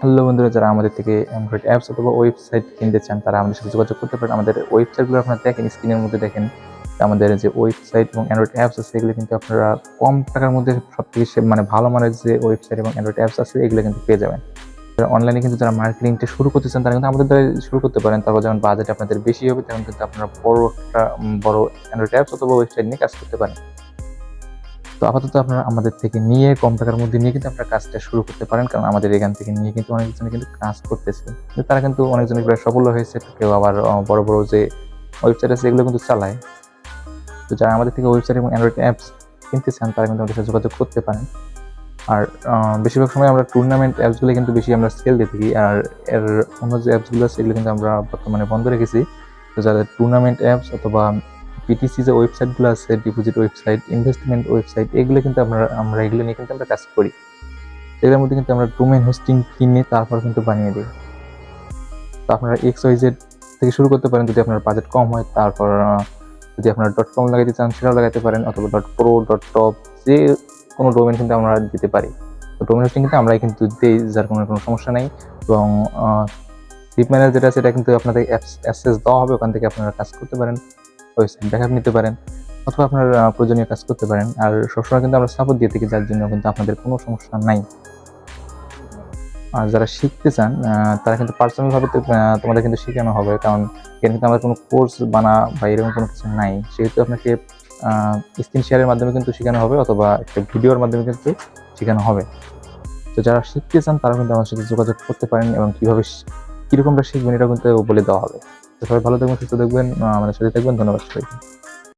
Hello বন্ধুরা, যারা আমাদের থেকে অ্যান্ড্রয়েড অ্যাপস অথবা ওয়েবসাইট কিনতে চান তারা আমাদের সাথে যোগাযোগ করতে পারেন। আমাদের ওয়েবসাইটগুলো আপনারা দেখেন, স্ক্রিনের মধ্যে দেখেন। আমাদের যে ওয়েবসাইট এবং অ্যান্ড্রয়েড অ্যাপস আছে এগুলো কিন্তু আপনারা কম টাকার মধ্যে সবথেকে মানে ভালো মানের যে ওয়েবসাইট এবং অ্যান্ড্রয়েড অ্যাপস আছে এগুলো কিন্তু পেয়ে যাবেন। অনলাইনে কিন্তু যারা মার্কেটিংটা শুরু করতে চান তারা কিন্তু আমাদের দ্বারা শুরু করতে পারেন। তারপর যখন বাজেট আপনাদের বেশি হবে তখন কিন্তু আপনারা বড় অ্যান্ড্রয়েড অ্যাপস অথবা ওয়েবসাইট নিয়ে কাজ করতে পারেন। তো আপাতত আপনারা আমাদের থেকে নিয়ে কম টাকার মধ্যে নিয়ে কিন্তু আপনারা কাজটা শুরু করতে পারেন, কারণ আমাদের এখান থেকে নিয়ে কিন্তু অনেকজনে কিন্তু কাজ করতেছে। তারা কিন্তু অনেকজনের প্রায় সফল হয়েছে, কেউ আবার বড় বড় যে ওয়েবসাইট আছে এগুলো কিন্তু চালায়। তো যারা আমাদের থেকে ওয়েবসাইট এবং অ্যান্ড্রয়েড অ্যাপস কিনতে চান তারা কিন্তু আমাদের সাথে যোগাযোগ করতে পারেন। আর বেশিরভাগ সময় আমরা টুর্নামেন্ট অ্যাপসগুলো কিন্তু বেশি আমরা সেল দিয়ে থাকি, আর এর অন্য যে অ্যাপসগুলো আছে এগুলো কিন্তু আমরা বর্তমানে বন্ধ রেখেছি। তো যাদের টুর্নামেন্ট অ্যাপস অথবা পিটিসি যে ওয়েবসাইটগুলো আছে, ডিপোজিট ওয়েবসাইট, ইনভেস্টমেন্ট ওয়েবসাইট, এগুলো কিন্তু আমরা এগুলো নিয়ে কিন্তু আমরা কাজ করি। এগুলোর মধ্যে কিন্তু আমরা ডোমেইন হোস্টিং কিনে তারপর কিন্তু বানিয়ে দিই। তো আপনারা XYZ থেকে শুরু করতে পারেন যদি আপনার বাজেট কম হয়। তারপর যদি আপনারা .com লাগাইতে চান সেটাও লাগাতে পারেন, অথবা .pro, .top যে কোনো ডোমেইন কিন্তু আমরা দিতে পারি। তো ডোমেইন হোস্টিং কিন্তু আমরাই কিন্তু দিই, যার কোনো সমস্যা নাই। এবং সিপ ম্যানেজার যেটা সেটা কিন্তু আপনাদের অ্যাক্সেস দেওয়া হবে, ওখান থেকে আপনারা কাজ করতে পারেন, ওয়েবসাইট ব্যাকআপ নিতে পারেন, অথবা আপনার প্রয়োজনীয় কাজ করতে পারেন। আর সবসময় কিন্তু আমরা সাপোর্ট দিয়ে থাকি, যার জন্য কিন্তু আপনাদের কোনো সমস্যা নাই। আর যারা শিখতে চান তারা কিন্তু পার্সোনালভাবে তোমাদের কিন্তু শেখানো হবে, কারণ এখানে কিন্তু আমাদের কোনো কোর্স বা এরকম কোনো কিছু নাই। সেহেতু আপনাকে স্ক্রিন শেয়ারের মাধ্যমে কিন্তু শেখানো হবে, অথবা একটা ভিডিওর মাধ্যমে কিন্তু শেখানো হবে। তো যারা শিখতে চান তারা কিন্তু আমার সাথে যোগাযোগ করতে পারেন, এবং কীরকমটা শিখবেন এটা কিন্তু বলে দেওয়া হবে। তো সবাই ভালো থাকবেন, সুস্থ থাকবেন, আমাদের সাথে থাকবেন। ধন্যবাদ সবাইকে।